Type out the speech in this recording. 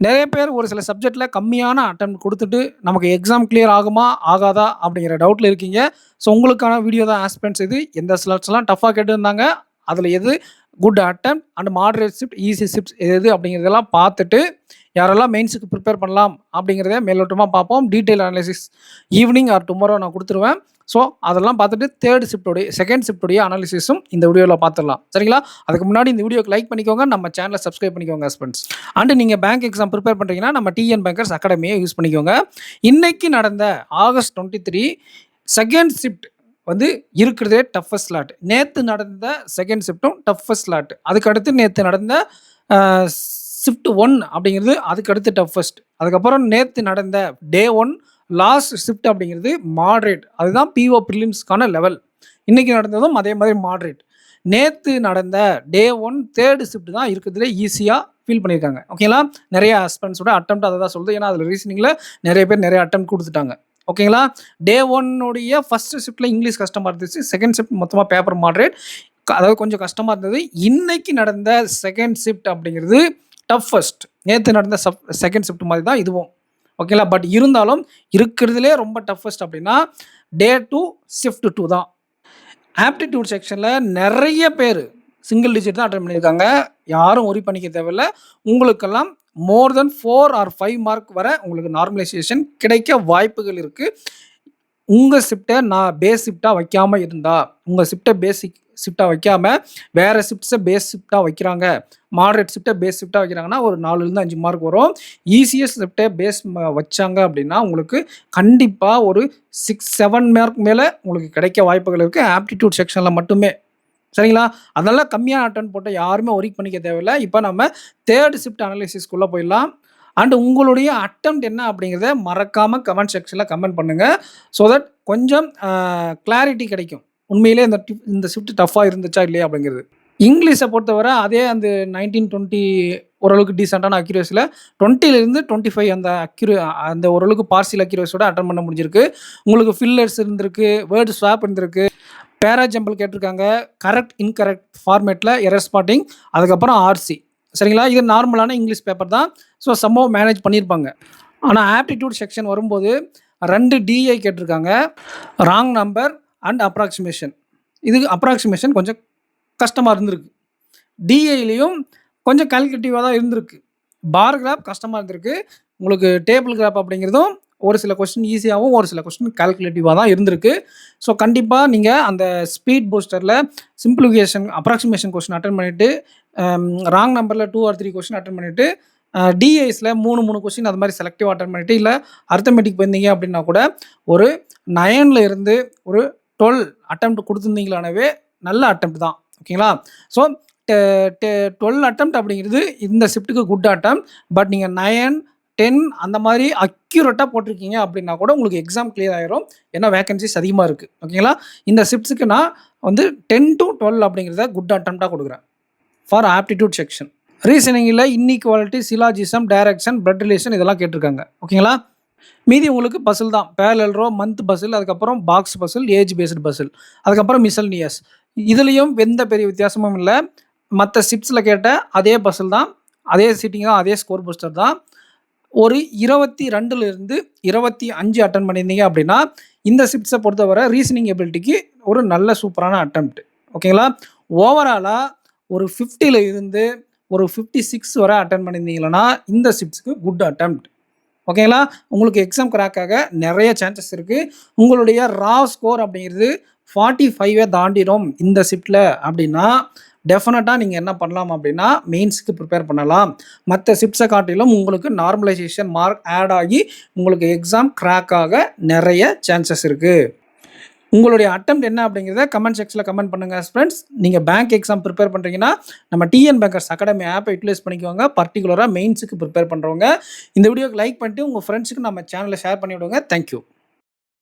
நெறைய பேர் ஒரு சில சப்ஜெக்ட்ல கம்மியான அட்டெம்ப்ட் குடுத்துட்டு, நமக்கு எக்ஸாம் கிளியர் ஆகுமா? ஆகாதா? அப்படிங்கிற டவுட்ல இருக்கீங்க. ஸோ உங்களுக்கான வீடியோ தான் ஆஸ்பிரண்ட்ஸ் இது. எந்த ஸ்லாட்ஸ்லாம் டஃப்பா கேட்டிருந்தாங்க. அதில எது good attempt and moderate shift, easy shifts எது அப்படிங்கிறதெல்லாம் பார்த்துட்டு, யாரெல்லாம் மெயின்ஸுக்கு ப்ரிப்பேர் பண்ணலாம் அப்படிங்கிறத மேலோட்டமா பார்ப்போம். Detail analysis evening R tomorrow நான் குடுத்துருவேன். ஸோ அதெல்லாம் பார்த்துட்டு 3 ஷிஃப்ட்டோடைய 2ண்ட் ஷிஃப்ட்டுடைய அனாலிசிஸும் இந்த வீடியோல பார்த்துடலாம். சரிங்களா? அதுக்கு முன்னாடி இந்த வீடியோக்கு லைக் பண்ணிக்கோங்க. நம்ம சேனல சப்ஸ்கிரைப் பண்ணிக்கோங்க ஹஸ்பண்ட்ஸ். அண்ட் நீங்க பேங்க் எக்ஸாம் ப்ரிப்பேர் பண்றீங்கன்னா, நம்ம டிஎன் பேங்கர்ஸ் அகாடமிய யூஸ் பண்ணிக்கோங்க. இன்னைக்கு நடந்த ஆகஸ்ட் 23 2ண்ட் ஷிஃப்ட் வந்து இருக்கிறதே டஃப்பஸ்ட் ஸ்லாட். நேத்து நடந்த 2ண்ட் ஷிஃப்ட்டும் டஃப்பஸ்ட் ஸ்லாட். அதுக்கு அடுத்து நேத்து நடந்த அ ஷிஃப்ட் 1 அப்படிங்கிறது அதுக்கு அடுத்து டஃப்பஸ்ட். அதுக்கப்புறம் நேத்து நடந்த டே 1 லாஸ்ட் ஷிஃப்ட் அப்படிங்கிறது மாடரேட். அதுதான் பிஓ பிரிலிம்ஸ்க்கான லெவல். இன்னைக்கு நடந்ததும் அதே மாதிரி மாடரேட். நேத்து நடந்த டே 1 3 ஷிஃப்ட் தான் இருக்கிறதுலே ஈஸியா ஃபீல் பண்ணியிருக்காங்க. ஓகேங்களா? நெறைய ஆஸ்பிரண்ட்ஸோட அட்டெம்ப்ட் அத தான் சொல்லுது. ஏன்னா, அதில ரீசனிங்ல நெறைய பேர் நெறைய அட்டெம்ப்ட் குடுத்துட்டாங்க. ஓகேங்களா? டே 1 உடைய ஃபர்ஸ்ட் ஷிஃப்ட்ல இங்கிலீஷ் கஷ்டமா இருந்துச்சு. 2ண்ட் ஷிஃப்ட் மொத்தமா பேப்பர் மாடரேட். அதாவது கொஞ்சம் கஷ்டமா இருந்தது. இன்னைக்கு நடந்த 2ண்ட் ஷிஃப்ட் அப்படிங்கிறது டஃப்பஸ்ட். நேத்து நடந்த 2ண்ட் ஷிஃப்ட் மாரி தான் இதுவும். ஓகேங்களா? பட் இருந்தாலும் இருக்கிறதுலே ரொம்ப டஃப்பஸ்ட் அப்படின்னா, டே 2 ஷிஃப்ட் 2 தான். ஆப்டிட்யூட் செக்ஷன்ல நெறைய பேரு சிங்கிள் டிஜிட் தான் அட்டெண்ட் பண்ணியிருக்காங்க. யாரும் வொரி பண்ணிக்க தேவையில்ல. உங்களுக்கெல்லாம் மோர் தென் 4 ஆர் 5 மார்க் வர உங்களுக்கு நார்மலைசேஷன் கிடைக்க வாய்ப்புகள் இருக்கு. உங்க ஷிஃப்ட்ட நான் பேஸ் ஷிஃப்ட்டா வைக்காம இருந்தா, உங்க ஷிஃப்ட்ட பேசிக் ஷிஃப்ட்டா வைக்காம, வேற ஷிஃப்ட்ஸ பேஸ் ஷிஃப்ட்டா வைக்கிறாங்க. மாடரேட் ஷிஃப்ட்ட பேஸ் ஷிஃப்ட்டா வைக்கிறாங்கன்னா, ஒரு 4லிருந்து 5 மார்க் வரும். ஈசிஎஸ் ஷிஃப்ட்ட பேஸ் வச்சாங்க அப்படின்னா, உங்களுக்கு கண்டிப்பா ஒரு 6, 7 மார்க் மேல உங்களுக்கு கிடைக்க வாய்ப்புகள் இருக்கு. ஆப்டிட்யூட் செக்ஷன்ல மட்டுமே. சரிங்களா? அதனால கம்மியான அட்டெம்ப்ட் போட்ட யாருமே வொரி பண்ணிக்க தேவையில்ல. இப்ப நம்ம 3 ஷிஃப்ட் அனாலிசிஸ்க்குள்ள போயிடலாம். அண்ட் உங்களுடைய அட்டெம்ப்ட் என்ன அப்படிங்கிறத மறக்காம கமெண்ட் செக்ஷன்ல கமெண்ட் பண்ணுங்க. ஸோ தட் கொஞ்சம் கிளாரிட்டி கிடைக்கும். உண்மையிலே இந்த ஷிஃப்ட் டஃப்பா இருந்துச்சா இல்லையா அப்படிங்கிறது. இங்கிலீஷ பொறுத்தவரை அதே அந்த 19, 20 ஓரளவுக்கு டீசென்ட்டான அக்யூரசில 20லிருந்து 25 அந்த ஓரளவுக்கு பார்சியல் அக்யூரசியோட அட்டெண்ட் பண்ண முடிஞ்சிருக்கு. உங்களுக்கு ஃபில்லர்ஸ் இருந்திருக்கு, வேர்ட் ஸ்வாப் இருந்திருக்கு, பேரா ஜம்பிள் கேட்டிருக்காங்க, கரெக்ட், இன்கரெக்ட் ஃபார்மேட்ல எரர் ஸ்பாட்டிங், அதுக்கப்புறம் ஆர்சி. சரிங்களா? இது நார்மலான இங்கிலீஷ் பேப்பர் தான். ஸோ சம்ஹவ் மேனேஜ் பண்ணியிருப்பாங்க. ஆனா ஆப்டிட்யூட் செக்ஷன் வரும்போது 2 டிஐ கேட்டிருக்காங்க. Wrong number and approximation. இது அப்ராக்ஸிமேஷன் கொஞ்சம் கஷ்டமா இருந்திருக்கு. டிஐலயும் கொஞ்சம் கால்குலேட்டிவா தான் இருந்திருக்கு. பார் கிராஃப் கஷ்டமா இருந்திருக்கு. உங்களுக்கு டேபிள் கிராஃப் அப்படிங்கிறதும் ஒரு சில கொஸ்டின் ஈஸியாவும், ஒரு சில கொஸ்டின் கால்குலேட்டிவா தான் இருந்திருக்கு. ஸோ கண்டிப்பா நீங்க அந்த ஸ்பீட் பூஸ்டர்ல சிம்பிளிஃபிகேஷன், அப்ராக்ஸிமேஷன் கொஸ்டின் அட்டெண்ட் பண்ணிட்டு, ராங் நம்பர்ல 2 ஆர் 3 கொஸ்டின் அட்டெண்ட் பண்ணிட்டு, டிஐஸ்ல 3 கொஸ்டின் அது மாதிரி செலக்டிவா அட்டெண்ட் பண்ணிட்டு, இல்ல அரித்மெடிக் போயிருந்தீங்க அப்படின்னா கூட ஒரு 9ல இருந்து ஒரு 12 அட்டெம்ப்ட் குடுத்திருந்தீங்களானவே நல்ல அட்டெம்ப்ட் தான். ஓகேங்களா? ஸோ 12 அட்டெம்ப்ட் அப்படிங்கிறது இந்த ஷிஃப்ட்டுக்கு குட் அட்டெம்ப்ட். பட் நீங்க 9, 10 அந்த மாதிரி அக்யூரேட்டா போட்டிருக்கீங்க அப்படின்னா கூட உங்களுக்கு எக்ஸாம் கிளியர் ஆயிரும். ஏன்னா வேக்கன்ஸிஸ் அதிகமா இருக்கு. ஓகேங்களா? இந்த ஷிஃப்ட்ஸ்க்கு நான் வந்து 10 to 12 அப்படிங்கிறத குட் அட்டெம்ப்ட்டா குடுக்குறேன். For aptitude section. ரீசனிங்ல inequality, syllogism, direction, blood relation இதெல்லாம் கேட்டிருக்காங்க. ஓகேங்களா? மீதி உங்களுக்கு பசில் தான். பேரலல் ரோ, மந்த் பசில், அதுக்கப்புறம் box puzzle, age based puzzle, அதுக்கப்புறம் மிசல்னியஸ். இதுலயும் எந்த பெரிய வித்தியாசமும் இல்ல. மத்த ஷிஃப்ட்ஸ்ல கேட்ட அதே பசில் தான். அதே சீட்டிங் தான். அதே ஸ்கோர் பூஸ்டர் தான். ஒரு 22லிருந்து 25 அட்டெண்ட் பண்ணியிருந்தீங்க அப்படின்னா, இந்த ஷிஃப்ட்ஸ பொறுத்தவரை ரீசனிங் எபிலிட்டிக்கு ஒரு நல்ல சூப்பரான அட்டெம்ப்ட். ஓகேங்களா? ஓவராலா ஒரு 50ல இருந்து ஒரு 56 வரை அட்டெண்ட் பண்ணியிருந்தீங்கன்னா, இந்த ஷிஃப்ட்ஸ்க்கு குட் அட்டெம்ப்ட். ஓகேங்களா? உங்களுக்கு எக்ஸாம் கிராக் ஆக நெறைய சான்சஸ் இருக்கு. உங்களுடைய ரா ஸ்கோர் அப்படிங்கிறது 45 தாண்டிரும் இந்த ஷிஃப்ட்ல அப்படின்னா, டெஃபினட்டா நீங்க என்ன பண்ணலாம் அப்படின்னா, மெயின்ஸ்க்கு ப்ரிப்பேர் பண்ணலாம். மத்த ஷிஃப்ட்ஸ காட்டிலும் உங்களுக்கு நார்மலைசேஷன் மார்க் ஆட் ஆகி, உங்களுக்கு எக்ஸாம் கிராக் ஆக நெறைய சான்சஸ் இருக்கு. உங்களுடைய அட்டெம்ப்ட் என்ன அப்படிங்கிறத கமெண்ட் செக்ஷன்ல கமெண்ட் பண்ணுங்க ஃப்ரெண்ட்ஸ். நீங்க பேங்க் எக்ஸாம் ப்ரிப்பேர் பண்றீங்கன்னா, நம்ம டிஎன் பேங்கர்ஸ் அகாடமி ஆப்பை யூட்டிலைஸ் பண்ணிக்கோங்க. பர்ட்டிகுலரா மெயின்ஸ்க்கு ப்ரிப்பேர் பண்றவங்க. இந்த வீடியோக்கு லைக் பண்ணிட்டு உங்க ஃப்ரெண்ட்ஸ்க்கு நம்ம சேனலை ஷேர் பண்ணி விடுங்க. Thank you.